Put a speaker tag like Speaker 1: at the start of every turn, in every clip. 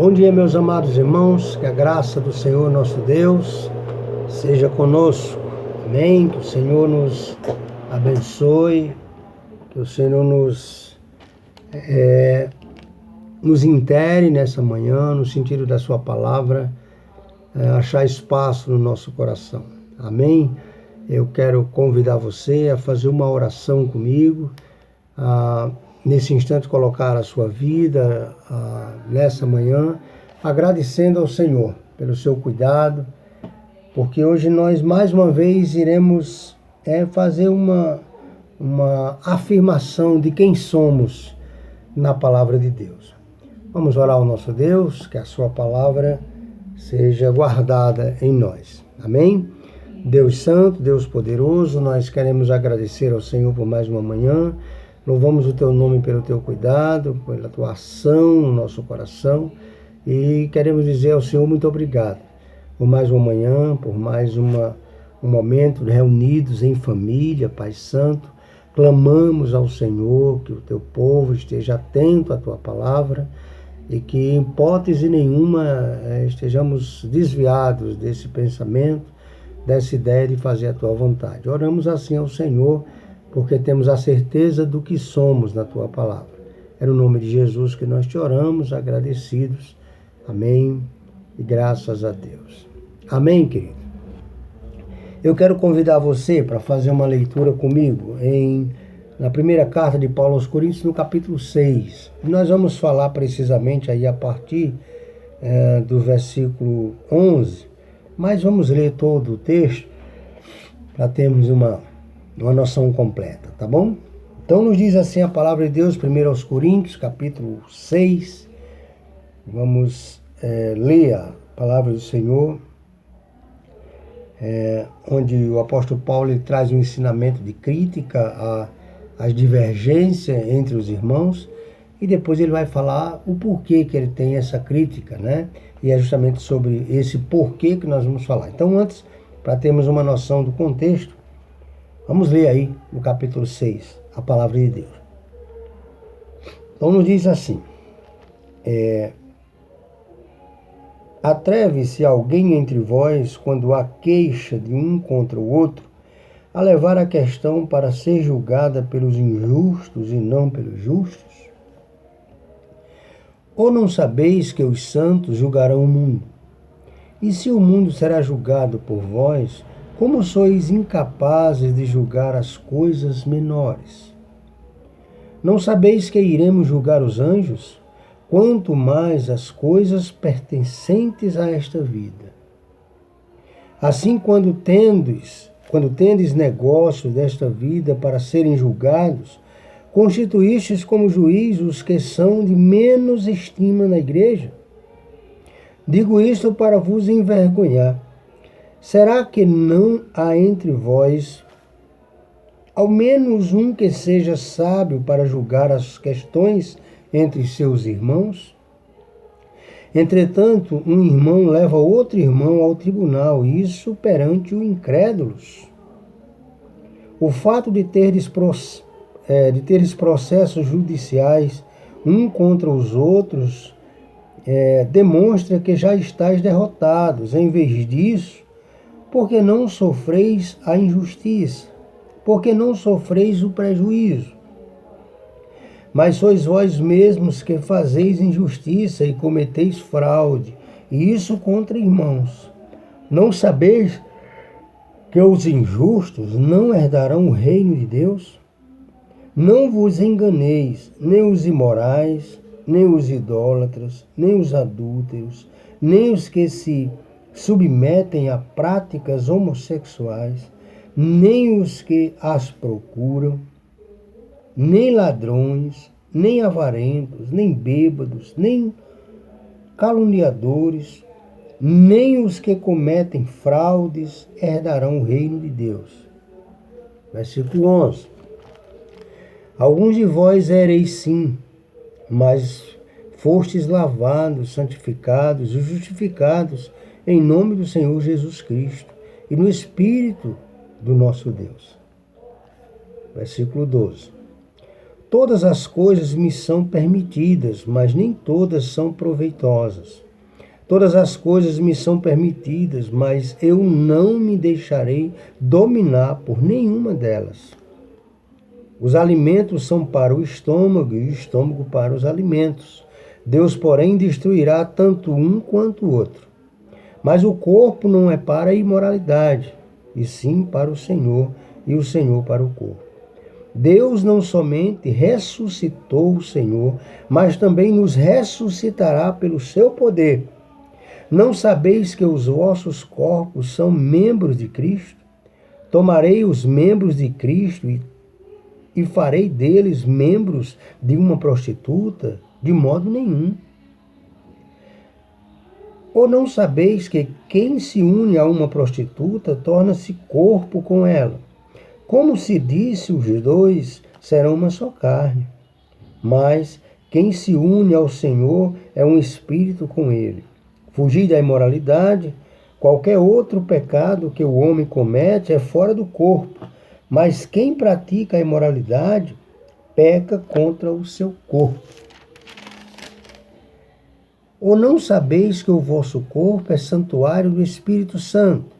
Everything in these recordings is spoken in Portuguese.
Speaker 1: Bom dia, meus amados irmãos, que a graça do Senhor nosso Deus seja conosco, amém? Que o Senhor nos abençoe, que o Senhor nos intere nessa manhã, no sentido da sua palavra, achar espaço no nosso coração, amém? Eu quero convidar você a fazer uma oração comigo, nesse instante colocar a sua vida nessa manhã, agradecendo ao Senhor pelo seu cuidado, porque hoje nós mais uma vez iremos fazer uma afirmação de quem somos na palavra de Deus. Vamos orar ao nosso Deus, que a sua palavra seja guardada em nós, amém? Deus Santo, Deus Poderoso, nós queremos agradecer ao Senhor por mais uma manhã. Louvamos o teu nome pelo teu cuidado, pela tua ação no nosso coração e queremos dizer ao Senhor muito obrigado por mais uma manhã, por mais um momento reunidos em família, Pai Santo. Clamamos ao Senhor que o teu povo esteja atento à tua palavra e que em hipótese nenhuma estejamos desviados desse pensamento, dessa ideia de fazer a tua vontade. Oramos assim ao Senhor, porque temos a certeza do que somos na tua palavra. É no nome de Jesus que nós te oramos, agradecidos. Amém. E graças a Deus. Amém, querido? Eu quero convidar você para fazer uma leitura comigo na primeira carta de Paulo aos Coríntios, no capítulo 6. Nós vamos falar precisamente aí a partir do versículo 11, mas vamos ler todo o texto para termos uma noção completa, tá bom? Então nos diz assim a palavra de Deus, primeiro aos Coríntios, capítulo 6. Vamos ler a palavra do Senhor, onde o apóstolo Paulo ele traz um ensinamento de crítica às divergências entre os irmãos, e depois ele vai falar o porquê que ele tem essa crítica, né? E é justamente sobre esse porquê que nós vamos falar. Então antes, para termos uma noção do contexto, vamos ler aí no capítulo 6, a palavra de Deus. Então nos diz assim: atreve-se alguém entre vós, quando há queixa de um contra o outro, a levar a questão para ser julgada pelos injustos e não pelos justos? Ou não sabeis que os santos julgarão o mundo? E se o mundo será julgado por vós, como sois incapazes de julgar as coisas menores? Não sabeis que iremos julgar os anjos? Quanto mais as coisas pertencentes a esta vida. Assim, quando tendes negócio desta vida para serem julgados, constituístes como juiz os que são de menos estima na igreja? Digo isto para vos envergonhar. Será que não há entre vós ao menos um que seja sábio para julgar as questões entre seus irmãos? Entretanto, um irmão leva outro irmão ao tribunal, isso perante os incrédulos. O fato de teres processos judiciais um contra os outros demonstra que já estáis derrotados. Em vez disso, porque não sofreis a injustiça, porque não sofreis o prejuízo. Mas sois vós mesmos que fazeis injustiça e cometeis fraude, e isso contra irmãos. Não sabeis que os injustos não herdarão o reino de Deus? Não vos enganeis, nem os imorais, nem os idólatras, nem os adúlteros, nem os que se submetem a práticas homossexuais, nem os que as procuram, nem ladrões, nem avarentos, nem bêbados, nem caluniadores, nem os que cometem fraudes herdarão o reino de Deus. Versículo 11. Alguns de vós ereis sim, mas fostes lavados, santificados e justificados em nome do Senhor Jesus Cristo e no Espírito do nosso Deus. Versículo 12. Todas as coisas me são permitidas, mas nem todas são proveitosas. Todas as coisas me são permitidas, mas eu não me deixarei dominar por nenhuma delas. Os alimentos são para o estômago e o estômago para os alimentos. Deus, porém, destruirá tanto um quanto o outro. Mas o corpo não é para a imoralidade, e sim para o Senhor, e o Senhor para o corpo. Deus não somente ressuscitou o Senhor, mas também nos ressuscitará pelo seu poder. Não sabeis que os vossos corpos são membros de Cristo? Tomarei os membros de Cristo e farei deles membros de uma prostituta? De modo nenhum. Ou não sabeis que quem se une a uma prostituta torna-se corpo com ela? Como se disse, os dois serão uma só carne. Mas quem se une ao Senhor é um espírito com ele. Fugir da imoralidade. Qualquer outro pecado que o homem comete é fora do corpo, mas quem pratica a imoralidade peca contra o seu corpo. Ou não sabeis que o vosso corpo é santuário do Espírito Santo,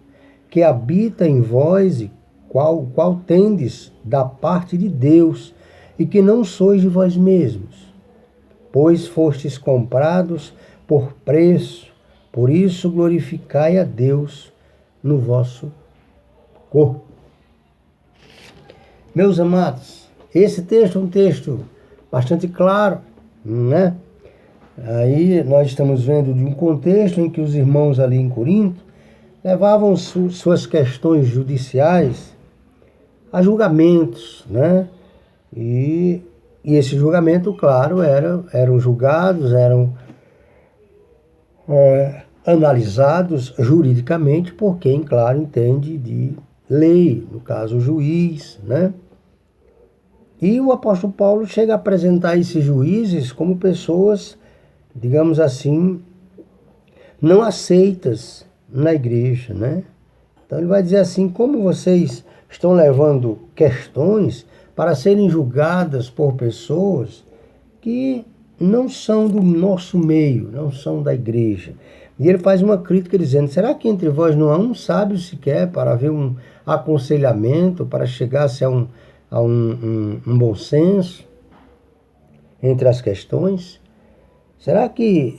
Speaker 1: que habita em vós e qual tendes da parte de Deus, e que não sois de vós mesmos? Pois fostes comprados por preço, por isso glorificai a Deus no vosso corpo. Meus amados, esse texto é um texto bastante claro, né? Aí nós estamos vendo de um contexto em que os irmãos ali em Corinto levavam suas questões judiciais a julgamentos, né? E esse julgamento, claro, eram julgados, eram analisados juridicamente por quem, claro, entende de lei, no caso o juiz, né? E o apóstolo Paulo chega a apresentar esses juízes como pessoas, digamos assim, não aceitas na igreja, né? Então ele vai dizer assim: como vocês estão levando questões para serem julgadas por pessoas que não são do nosso meio, não são da igreja. E ele faz uma crítica dizendo: será que entre vós não há um sábio sequer para haver um aconselhamento, para chegar-se a um bom senso entre as questões? Será que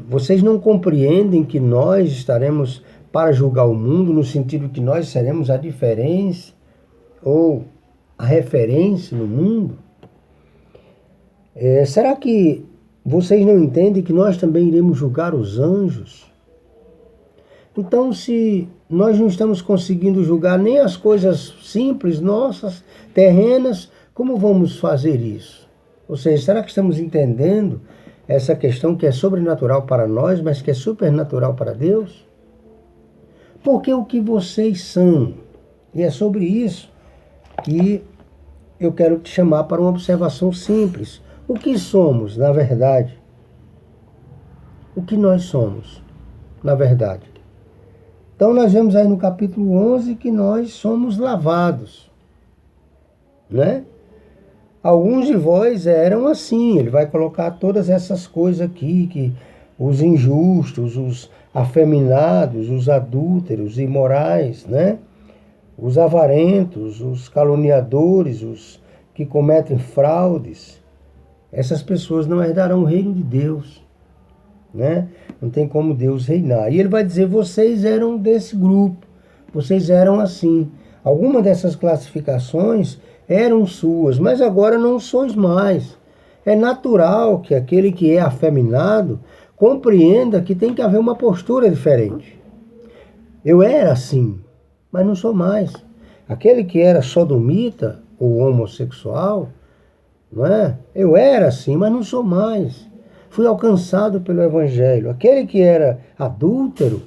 Speaker 1: vocês não compreendem que nós estaremos para julgar o mundo, no sentido que nós seremos a diferença ou a referência no mundo? Será que vocês não entendem que nós também iremos julgar os anjos? Então, se nós não estamos conseguindo julgar nem as coisas simples, nossas, terrenas, como vamos fazer isso? Ou seja, será que estamos entendendo essa questão que é sobrenatural para nós, mas que é supernatural para Deus? Porque o que vocês são, e é sobre isso que eu quero te chamar para uma observação simples. O que somos, na verdade? O que nós somos, na verdade? Então nós vemos aí no capítulo 11 que nós somos lavados, né? Alguns de vós eram assim. Ele vai colocar todas essas coisas aqui, que os injustos, os afeminados, os adúlteros, imorais, né? Os avarentos, os caluniadores, os que cometem fraudes. Essas pessoas não herdarão o reino de Deus, né? Não tem como Deus reinar. E ele vai dizer: vocês eram desse grupo, vocês eram assim. Alguma dessas classificações eram suas, mas agora não sois mais. É natural que aquele que é afeminado compreenda que tem que haver uma postura diferente. Eu era assim, mas não sou mais. Aquele que era sodomita ou homossexual, não é? Eu era assim, mas não sou mais. Fui alcançado pelo Evangelho. Aquele que era adúltero,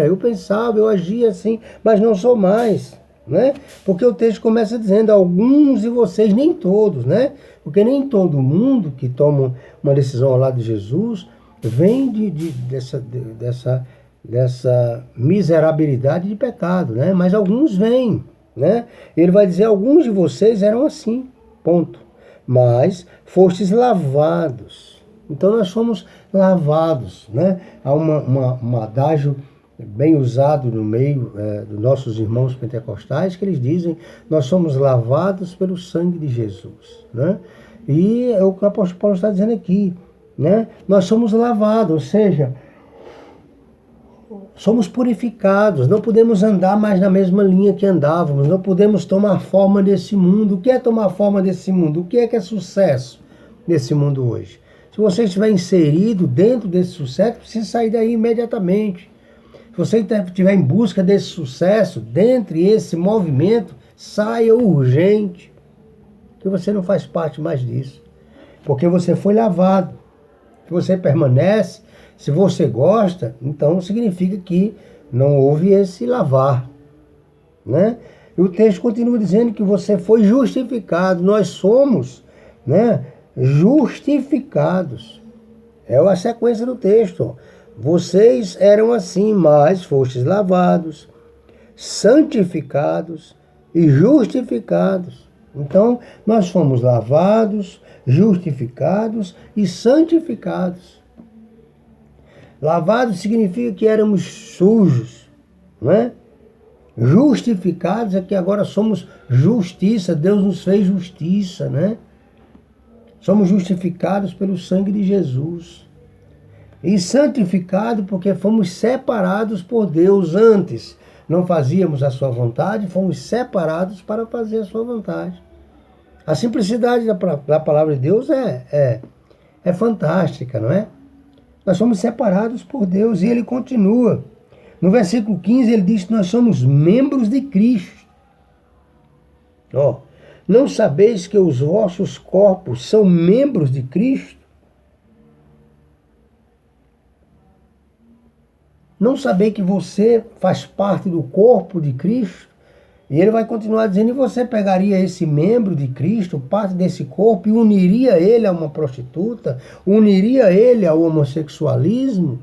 Speaker 1: eu pensava, eu agia assim, mas não sou mais, né? Porque o texto começa dizendo: alguns de vocês, nem todos, né? Porque nem todo mundo que toma uma decisão ao lado de Jesus vem dessa miserabilidade de pecado, né? Mas alguns vêm, né? Ele vai dizer: alguns de vocês eram assim. ponto. Mas fostes lavados. Então nós somos lavados, né? Há um adágio bem usado no meio dos nossos irmãos pentecostais, que eles dizem: nós somos lavados pelo sangue de Jesus, né? E é o que o apóstolo Paulo está dizendo aqui, né? Nós somos lavados, ou seja, somos purificados, não podemos andar mais na mesma linha que andávamos, não podemos tomar forma desse mundo. O que é tomar forma desse mundo? O que é sucesso nesse mundo hoje? Se você estiver inserido dentro desse sucesso, precisa sair daí imediatamente. Se você estiver em busca desse sucesso, dentro desse movimento, saia urgente, que você não faz parte mais disso. Porque você foi lavado. Se você permanece, se você gosta, então significa que não houve esse lavar, né? E o texto continua dizendo que você foi justificado. Nós somos, né, justificados. É a sequência do texto. Vocês eram assim, mas fostes lavados, santificados e justificados. Então, nós fomos lavados, justificados e santificados. Lavado significa que éramos sujos, não é? Justificados é que agora somos justiça, Deus nos fez justiça, né? Somos justificados pelo sangue de Jesus. E santificados porque fomos separados por Deus antes. Não fazíamos a sua vontade, fomos separados para fazer a sua vontade. A simplicidade da palavra de Deus é fantástica, não é? Nós somos separados por Deus e ele continua. No versículo 15 ele diz que nós somos membros de Cristo. Não sabeis que os vossos corpos são membros de Cristo? Não saber que você faz parte do corpo de Cristo? E ele vai continuar dizendo: e você pegaria esse membro de Cristo, parte desse corpo, e uniria ele a uma prostituta? Uniria ele ao homossexualismo?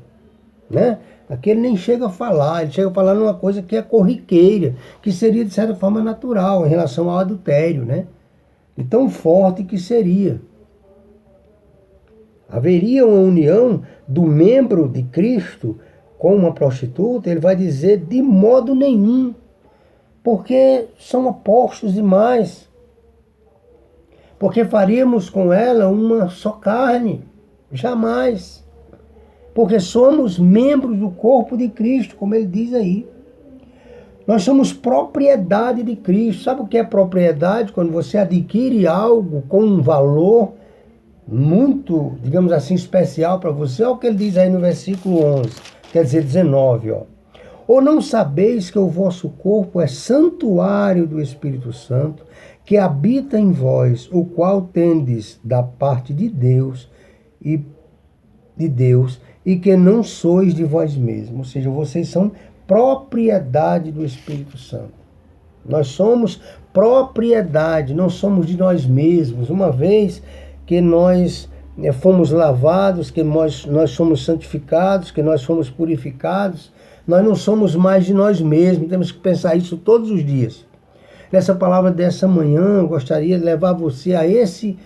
Speaker 1: Né? Aqui ele nem chega a falar, ele chega a falar numa coisa que é corriqueira, que seria de certa forma natural em relação ao adultério, né? E tão forte que seria. Haveria uma união do membro de Cristo com uma prostituta? Ele vai dizer: de modo nenhum, porque são opostos demais. Porque faríamos com ela uma só carne? Jamais. Porque somos membros do corpo de Cristo, como ele diz aí. Nós somos propriedade de Cristo. Sabe o que é propriedade? Quando você adquire algo com um valor muito, digamos assim, especial para você. Olha o que ele diz aí no versículo 11, quer dizer 19, ó. Ou não sabeis que o vosso corpo é santuário do Espírito Santo, que habita em vós, o qual tendes da parte de Deus, e que não sois de vós mesmos. Ou seja, vocês são propriedade do Espírito Santo. Nós somos propriedade, não somos de nós mesmos. Uma vez que nós fomos lavados, que nós somos santificados, que nós fomos purificados, nós não somos mais de nós mesmos. Temos que pensar isso todos os dias. Nessa palavra dessa manhã, eu gostaria de levar você a esse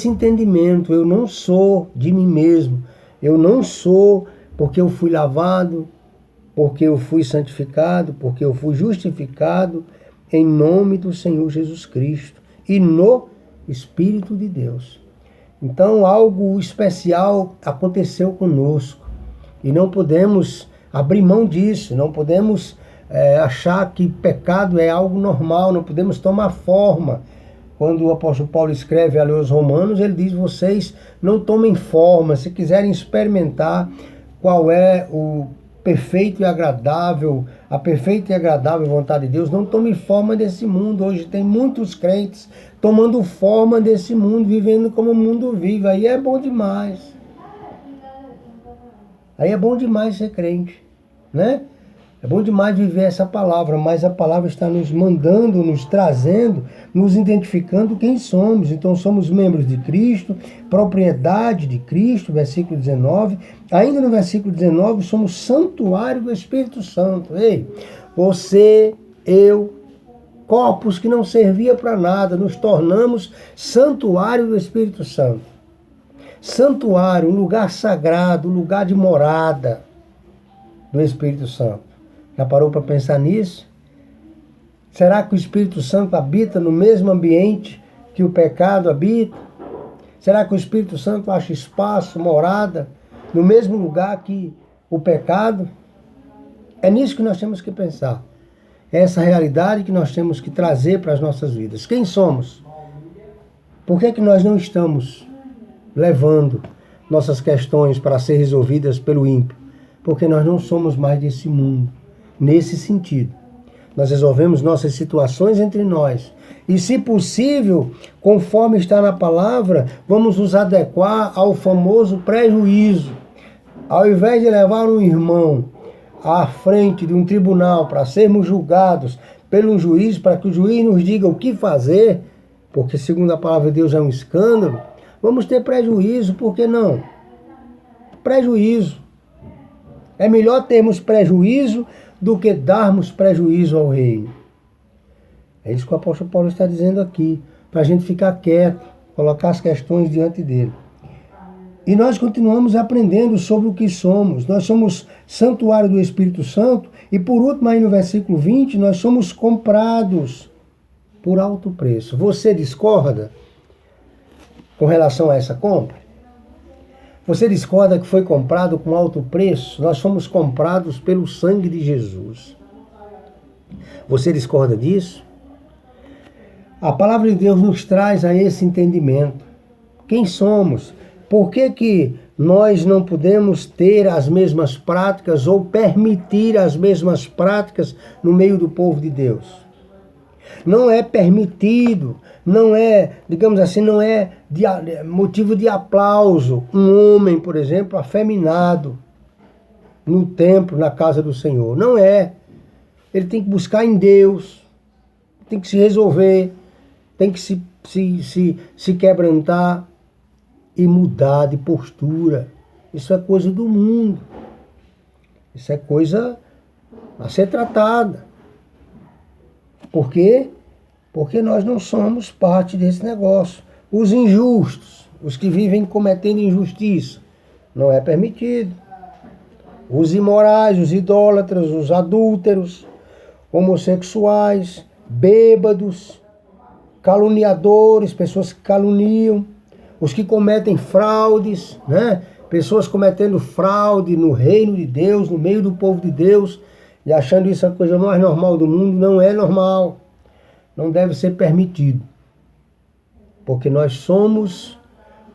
Speaker 1: entendimento. Eu não sou de mim mesmo. Eu não sou porque eu fui lavado, porque eu fui santificado, porque eu fui justificado em nome do Senhor Jesus Cristo e no Espírito de Deus. Então, algo especial aconteceu conosco e não podemos abrir mão disso, não podemos achar que pecado é algo normal, não podemos tomar forma. Quando o apóstolo Paulo escreve ali aos Romanos, ele diz: vocês não tomem forma, se quiserem experimentar qual é o perfeito e agradável, a perfeita e agradável vontade de Deus, não tome forma desse mundo. Hoje tem muitos crentes tomando forma desse mundo, vivendo como o mundo vive. Aí é bom demais. Aí é bom demais ser crente, né? É bom demais viver essa palavra, mas a palavra está nos mandando, nos trazendo, nos identificando quem somos. Então somos membros de Cristo, propriedade de Cristo, versículo 19. Ainda no versículo 19, somos santuário do Espírito Santo. Ei, você, eu, corpos que não serviam para nada, nos tornamos santuário do Espírito Santo. Santuário, um lugar sagrado, um lugar de morada do Espírito Santo. Já parou para pensar nisso? Será que o Espírito Santo habita no mesmo ambiente que o pecado habita? Será que o Espírito Santo acha espaço, morada, no mesmo lugar que o pecado? É nisso que nós temos que pensar. É essa realidade que nós temos que trazer para as nossas vidas. Quem somos? Por que nós não estamos levando nossas questões para ser resolvidas pelo ímpio? Porque nós não somos mais desse mundo. Nesse sentido, nós resolvemos nossas situações entre nós. E, se possível, conforme está na palavra, vamos nos adequar ao famoso prejuízo. Ao invés de levar um irmão à frente de um tribunal para sermos julgados pelo juiz, para que o juiz nos diga o que fazer, porque segundo a palavra de Deus é um escândalo, vamos ter prejuízo, por que não? Prejuízo. É melhor termos prejuízo do que darmos prejuízo ao reino. É isso que o apóstolo Paulo está dizendo aqui, para a gente ficar quieto, colocar as questões diante dele. E nós continuamos aprendendo sobre o que somos. Nós somos santuário do Espírito Santo. E por último, aí no versículo 20, nós somos comprados por alto preço. Você discorda com relação a essa compra? Você discorda que foi comprado com alto preço? Nós fomos comprados pelo sangue de Jesus. Você discorda disso? A palavra de Deus nos traz a esse entendimento. Quem somos? Por que nós não podemos ter as mesmas práticas ou permitir as mesmas práticas no meio do povo de Deus? Não é permitido, não é, digamos assim, não é motivo de aplauso um homem, por exemplo, afeminado no templo, na casa do Senhor. Não é. Ele tem que buscar em Deus, tem que se resolver, tem que se quebrantar e mudar de postura. Isso é coisa do mundo. Isso é coisa a ser tratada. Por quê? Porque nós não somos parte desse negócio. Os injustos, os que vivem cometendo injustiça, não é permitido. Os imorais, os idólatras, os adúlteros, homossexuais, bêbados, caluniadores, pessoas que caluniam, os que cometem fraudes, né? Pessoas cometendo fraude no reino de Deus, no meio do povo de Deus, e achando isso a coisa mais normal do mundo. Não é normal. Não deve ser permitido. Porque nós somos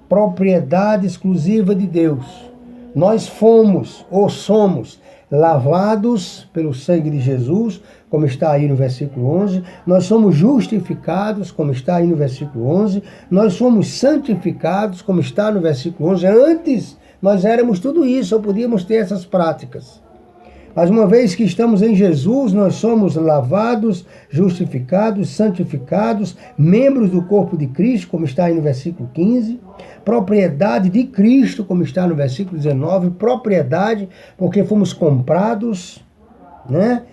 Speaker 1: propriedade exclusiva de Deus. Nós fomos ou somos lavados pelo sangue de Jesus, como está aí no versículo 11. Nós somos justificados, como está aí no versículo 11. Nós somos santificados, como está no versículo 11. Antes, nós éramos tudo isso, só podíamos ter essas práticas. Mas uma vez que estamos em Jesus, nós somos lavados, justificados, santificados, membros do corpo de Cristo, como está aí no versículo 15, propriedade de Cristo, como está no versículo 19, propriedade porque fomos comprados, né?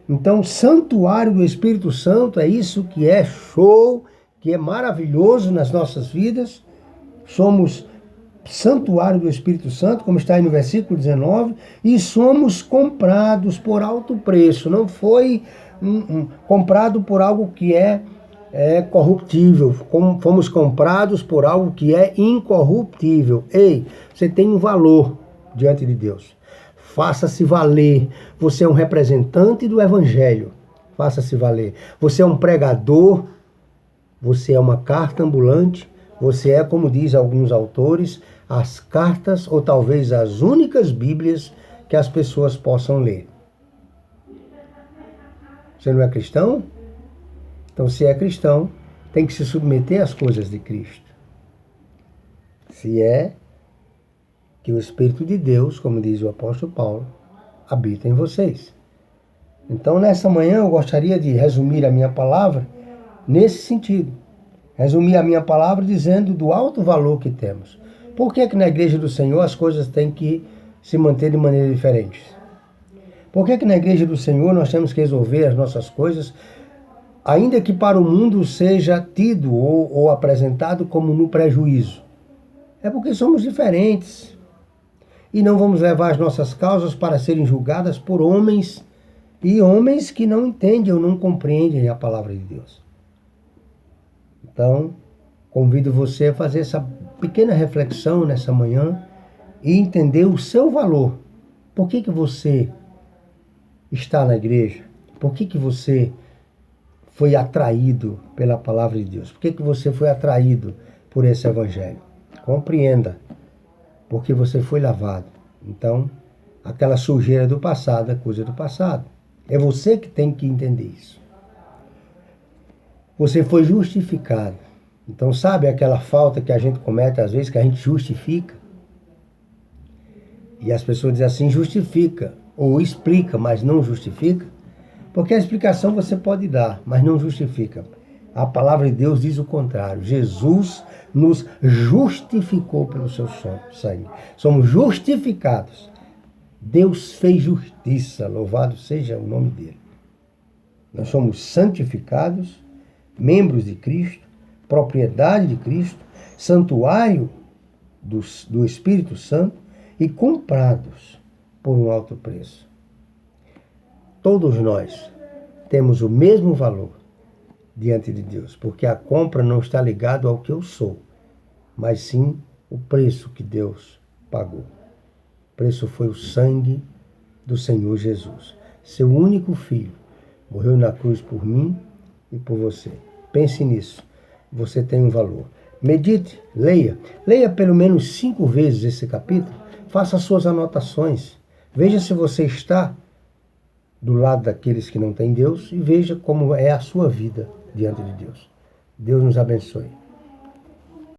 Speaker 1: Então, santuário do Espírito Santo, é isso que é show, que é maravilhoso nas nossas vidas. Somos santuário do Espírito Santo, como está aí no versículo 19, e somos comprados por alto preço. Não foi comprado por algo que é corruptível. Fomos comprados por algo que é incorruptível. Ei, você tem um valor diante de Deus. Faça-se valer. Você é um representante do Evangelho. Faça-se valer. Você é um pregador. Você é uma carta ambulante. Você é, como diz alguns autores, as cartas ou talvez as únicas Bíblias que as pessoas possam ler. Você não é cristão? Então, se é cristão, tem que se submeter às coisas de Cristo. Se é que o Espírito de Deus, como diz o apóstolo Paulo, habita em vocês. Então, nessa manhã, eu gostaria de resumir a minha palavra nesse sentido. Resumir a minha palavra dizendo do alto valor que temos. Por que na igreja do Senhor as coisas têm que se manter de maneira diferente? Por que na igreja do Senhor nós temos que resolver as nossas coisas ainda que para o mundo seja tido ou apresentado como no prejuízo. É porque somos diferentes. E não vamos levar as nossas causas para serem julgadas por homens, e homens que não entendem ou não compreendem a palavra de Deus. Então, convido você a fazer essa pequena reflexão nessa manhã e entender o seu valor. Por que você está na igreja? Por que você foi atraído pela palavra de Deus? Por que você foi atraído por esse evangelho? Compreenda. Porque você foi lavado. Então, aquela sujeira do passado é coisa do passado. É você que tem que entender isso. Você foi justificado. Então, sabe aquela falta que a gente comete às vezes, que a gente justifica? E as pessoas dizem assim, justifica, ou explica, mas não justifica. Porque a explicação você pode dar, mas não justifica. A palavra de Deus diz o contrário. Jesus nos justificou pelo seu sangue. Somos justificados. Deus fez justiça, louvado seja o nome dele. Nós somos santificados, membros de Cristo, propriedade de Cristo, santuário do Espírito Santo e comprados por um alto preço. Todos nós temos o mesmo valor diante de Deus, porque a compra não está ligada ao que eu sou, mas sim o preço que Deus pagou. O preço foi o sangue do Senhor Jesus. Seu único filho morreu na cruz por mim e por você. Pense nisso. Você tem um valor. Medite, leia. Leia pelo menos 5 vezes esse capítulo. Faça suas anotações. Veja se você está do lado daqueles que não têm Deus e veja como é a sua vida diante de Deus. Deus nos abençoe.